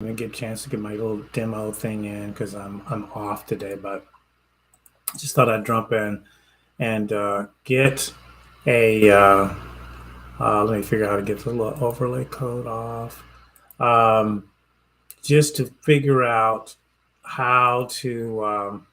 Let me get a chance to get my little demo thing in because I'm off today, but just thought I'd jump in and get a. Let me figure out how to get the little overlay code off. Um, just to figure out how to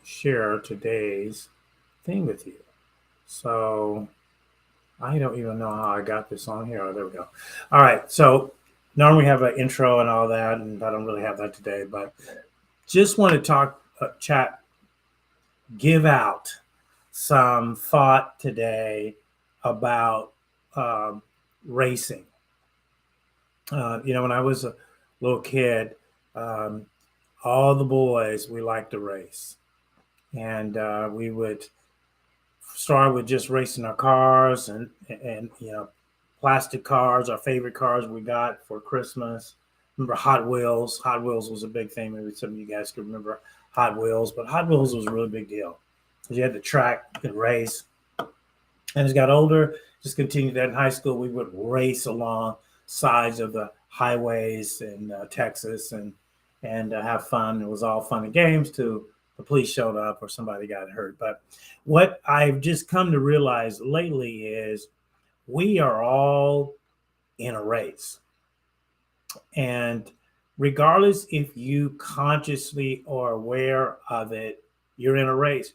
share today's thing with you. So I don't even know how I got this on here. Oh, there we go. All right. So normally we have an intro and all that, and I don't really have that today, but just want to talk, chat, give out some thought today about um, racing. When I was a little kid, um, all the boys, we liked to race. And we would start with just racing our cars and plastic cars, our favorite cars we got for Christmas. Remember Hot Wheels? Hot Wheels was a big thing. Maybe some of you guys could remember Hot Wheels, but Hot Wheels was a really big deal because you had to track and race. And as I got older, just continued that in high school. We would race along sides of the highways in Texas and have fun. It was all fun and games till the police showed up or somebody got hurt. But what I've just come to realize lately is we are all in a race. And regardless if you consciously are aware of it, you're in a race.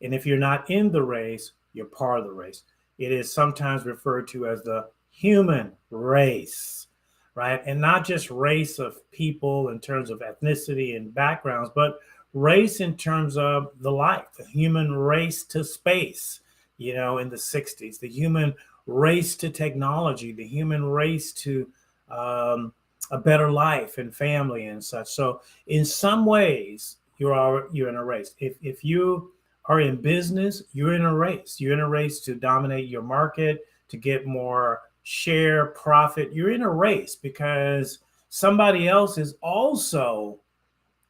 And if you're not in the race, you're part of the race. It is sometimes referred to as the human race, right? And not just race of people in terms of ethnicity and backgrounds, but race in terms of the life, the human race to space, in the 60s, the human race to technology, the human race to um, a better life and family and such. So in some ways, you're in a race. If you are in business, you're in a race. You're in a race to dominate your market, to get more share, profit. You're in a race because somebody else is also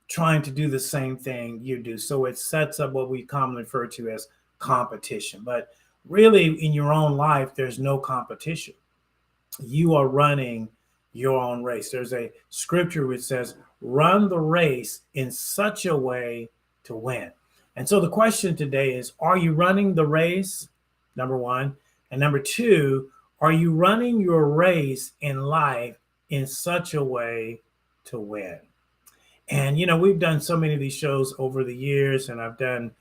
trying to do the same thing you do. So it sets up what we commonly refer to as competition. But really, in your own life, there's no competition. You are running your own race. There's a scripture which says, run the race in such a way to win. And so the question today is, are you running the race? Number one. And number two, are you running your race in life in such a way to win? And, we've done so many of these shows over the years, and I've done,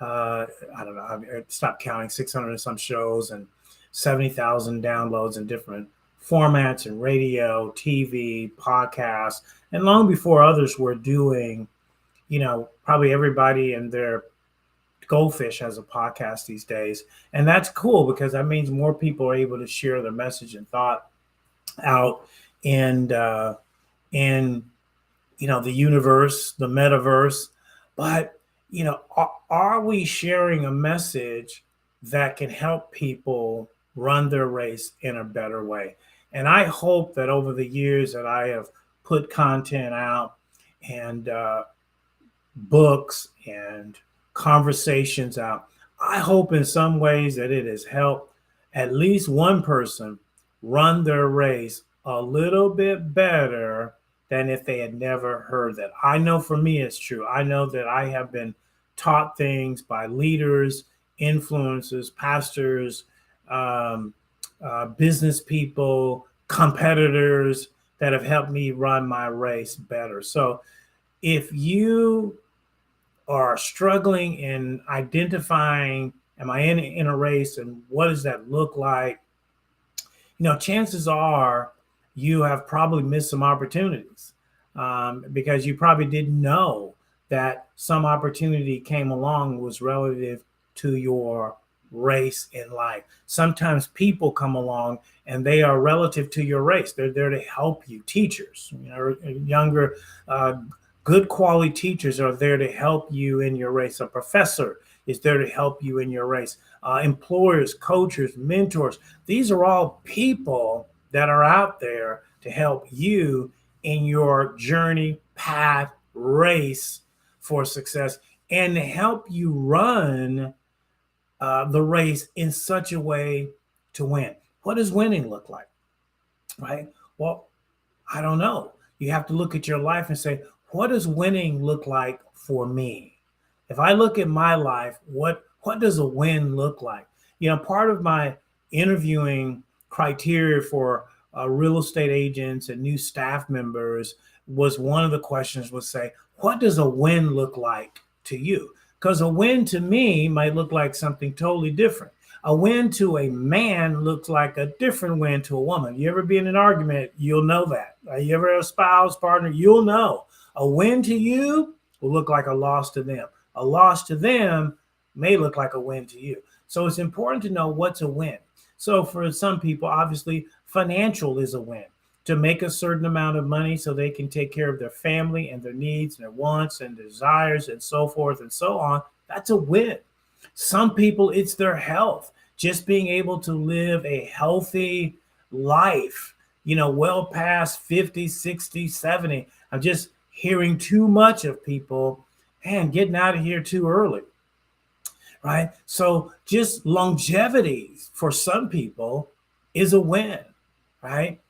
I don't know, I've stopped counting, 600 and some shows and 70,000 downloads in different formats and radio, TV, podcasts. And long before others were doing, probably everybody and their goldfish has a podcast these days. And that's cool because that means more people are able to share their message and thought out in the universe, the metaverse. But are we sharing a message that can help people run their race in a better way? And I hope that over the years that I have put content out and books and conversations out, I hope in some ways that it has helped at least one person run their race a little bit better than if they had never heard that. I know for me it's true. I know that I have been taught things by leaders, influencers, pastors, um, business people, competitors that have helped me run my race better. So if you are struggling in identifying, am I in a race and what does that look like? Chances are you have probably missed some opportunities because you probably didn't know that some opportunity came along was relative to your race in life. Sometimes people come along and they are relative to your race. They're there to help you. Teachers, younger, good quality teachers are there to help you in your race. A professor is there to help you in your race. Employers, coaches, mentors, these are all people that are out there to help you in your journey, path, race for success, and to help you run the race in such a way to win. What does winning look like? Right? Well, I don't know. You have to look at your life and say, what does winning look like for me? If I look at my life, what does a win look like? Part of my interviewing criteria for real estate agents and new staff members was one of the questions would say, what does a win look like to you? Because a win to me might look like something totally different. A win to a man looks like a different win to a woman. You ever be in an argument, you'll know that. You ever have a spouse, partner, you'll know. A win to you will look like a loss to them. A loss to them may look like a win to you. So it's important to know what's a win. So for some people, obviously, financial is a win. To make a certain amount of money so they can take care of their family and their needs and their wants and desires and so forth and so on, that's a win. Some people, it's their health, just being able to live a healthy life, well past 50, 60, 70. I'm just hearing too much of people, and getting out of here too early, right? So just longevity for some people is a win, right?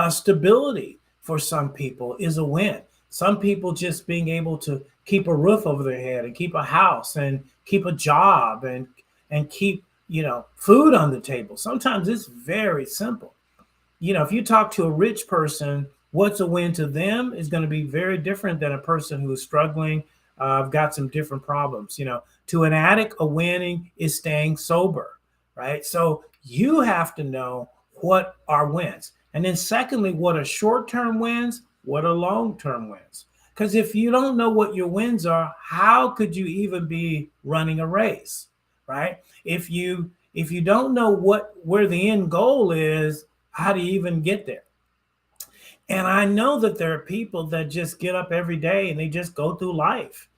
Stability for some people is a win. Some people just being able to keep a roof over their head and keep a house and keep a job and keep food on the table. Sometimes it's very simple. If you talk to a rich person, what's a win to them is going to be very different than a person who is struggling. I've got some different problems. To an addict, a winning is staying sober, right? So you have to know what are wins. And then secondly, what are short-term wins? What are long-term wins? Because if you don't know what your wins are, how could you even be running a race, right? If you don't know where the end goal is, how do you even get there? And I know that there are people that just get up every day and they just go through life.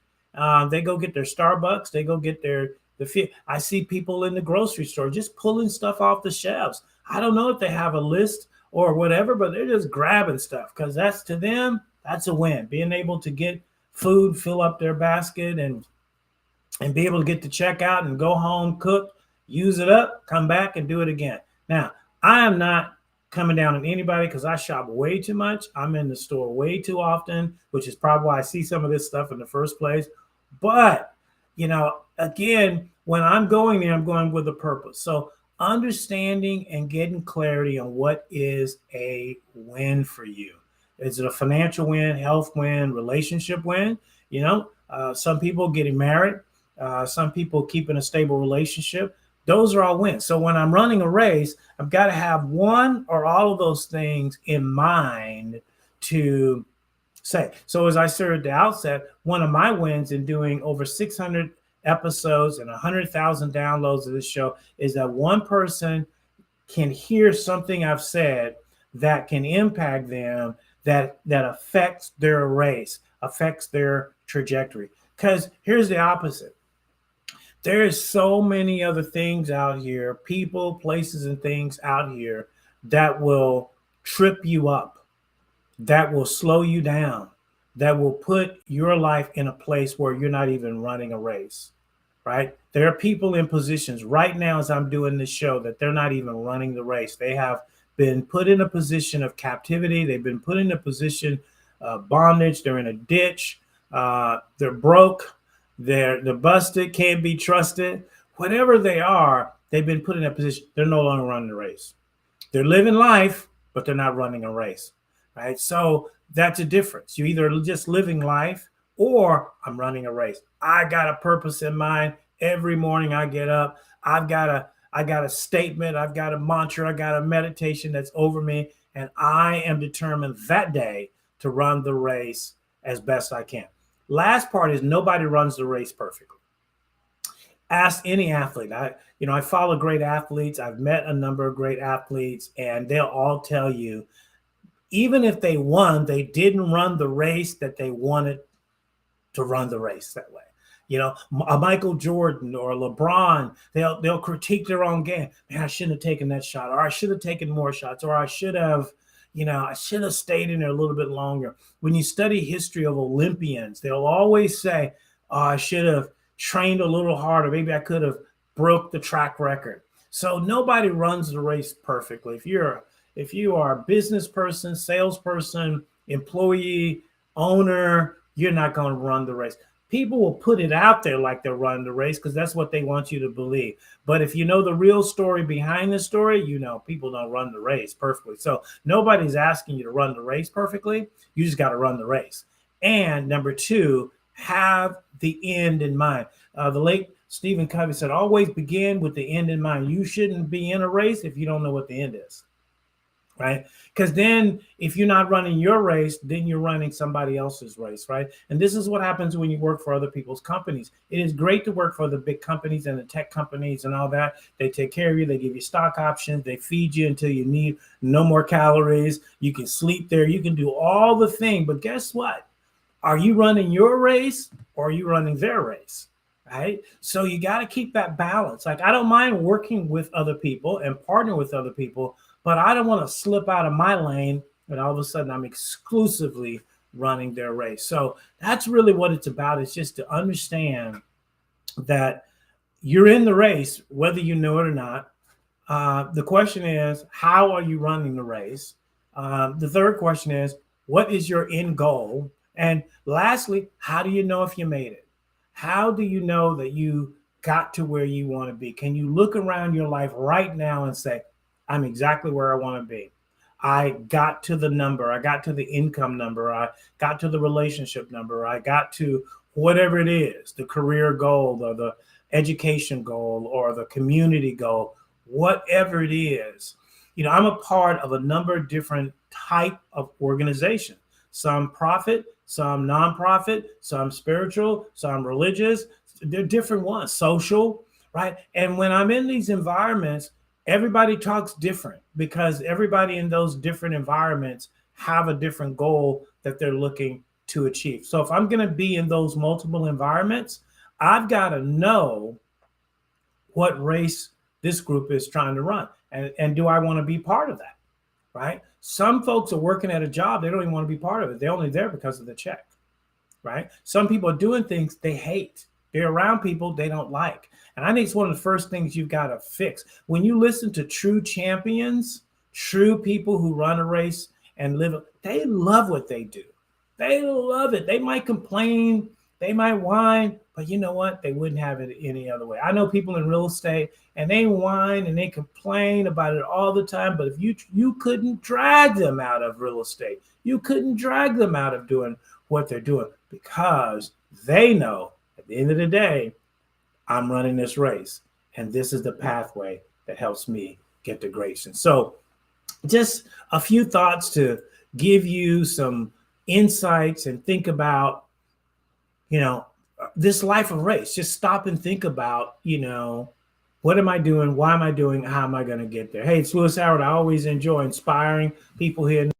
They go get their Starbucks. They go get I see people in the grocery store just pulling stuff off the shelves. I don't know if they have a list or whatever, but they're just grabbing stuff because that's, to them, that's a win. Being able to get food, fill up their basket, and be able to get to checkout and go home, cook, use it up, come back and do it again. Now, I am not coming down on anybody because I shop way too much. I'm in the store way too often, which is probably why I see some of this stuff in the first place. But, again, when I'm going there, I'm going with a purpose. So understanding and getting clarity on what is a win for you. Is it a financial win, health win, relationship win? Some people getting married, some people keeping a stable relationship. Those are all wins. So when I'm running a race, I've got to have one or all of those things in mind to say. So as I said at the outset, one of my wins in doing over 600 episodes and 100,000 downloads of this show is that one person can hear something I've said that can impact them, that affects their race, affects their trajectory. Because here's the opposite. There is so many other things out here, people, places, and things out here that will trip you up, that will slow you down, that will put your life in a place where you're not even running a race, right? There are people in positions right now as I'm doing this show that they're not even running the race. They have been put in a position of captivity. They've been put in a position of bondage. They're in a ditch. They're broke. They're busted, can't be trusted. Whatever they are, they've been put in a position. They're no longer running the race. They're living life, but they're not running a race, right? So that's a difference. You're either just living life or I'm running a race. I got a purpose in mind. Every morning I get up, I got a statement, I've got a mantra, I got a meditation that's over me, and I am determined that day to run the race as best I can. Last part is nobody runs the race perfectly. Ask any athlete. I follow great athletes. I've met a number of great athletes, and they'll all tell you, even if they won, they didn't run the race that they wanted to run the race that way. A Michael Jordan or LeBron, they'll critique their own game. Man, I shouldn't have taken that shot, or I should have taken more shots, or I should have stayed in there a little bit longer. When you study history of Olympians, they'll always say, oh, I should have trained a little harder. Maybe I could have broke the track record. So nobody runs the race perfectly. If you're if you are a business person, salesperson, employee, owner, you're not going to run the race. People will put it out there like they're running the race because that's what they want you to believe. But if you know the real story behind the story, you know people don't run the race perfectly. So nobody's asking you to run the race perfectly. You just got to run the race. And number two, have the end in mind. The late Stephen Covey said, always begin with the end in mind. You shouldn't be in a race if you don't know what the end is. Right? Because then if you're not running your race, then you're running somebody else's race, right? And this is what happens when you work for other people's companies. It is great to work for the big companies and the tech companies and all that. They take care of you. They give you stock options. They feed you until you need no more calories. You can sleep there. You can do all the things. But guess what? Are you running your race or are you running their race? Right? So you got to keep that balance. Like, I don't mind working with other people and partner with other people, but I don't want to slip out of my lane and all of a sudden I'm exclusively running their race. So that's really what it's about. It's just to understand that you're in the race, whether you know it or not. The question is, how are you running the race? The third question is, what is your end goal? And lastly, how do you know if you made it? How do you know that you got to where you want to be? Can you look around your life right now and say, I'm exactly where I want to be? I got to the number. I got to the income number. I got to the relationship number. I got to whatever it is, the career goal or the education goal or the community goal, whatever it is. You know, I'm a part of a number of different type of organizations. Some profit, some nonprofit, some spiritual, some religious. They're different ones, social, right? And when I'm in these environments, everybody talks different because everybody in those different environments have a different goal that they're looking to achieve. So if I'm going to be in those multiple environments, I've got to know what race this group is trying to run. And do I want to be part of that, right? Some folks are working at a job. They don't even want to be part of it. They're only there because of the check, right? Some people are doing things they hate. They're around people they don't like. And I think it's one of the first things you've got to fix. When you listen to true champions, true people who run a race and live, they love what they do. They love it. They might complain, they might whine, but you know what? They wouldn't have it any other way. I know people in real estate and they whine and they complain about it all the time, but if you couldn't drag them out of real estate, you couldn't drag them out of doing what they're doing because they know at the end of the day, I'm running this race, and this is the pathway that helps me get to greatness. And so just a few thoughts to give you some insights and think about, you know, this life of race. Just stop and think about, you know, what am I doing? Why am I doing? How am I going to get there? Hey, it's Lewis Howard. I always enjoy inspiring people here.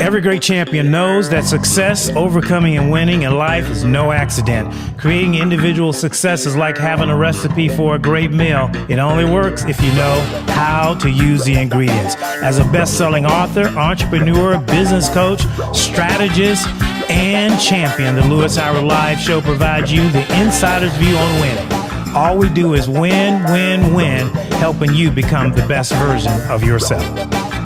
Every great champion knows that success, overcoming, and winning in life is no accident. Creating individual success is like having a recipe for a great meal. It only works if you know how to use the ingredients. As a best-selling author, entrepreneur, business coach, strategist, and champion, the Lewis Howard Live Show provides you the insider's view on winning. All we do is win, win, win, helping you become the best version of yourself.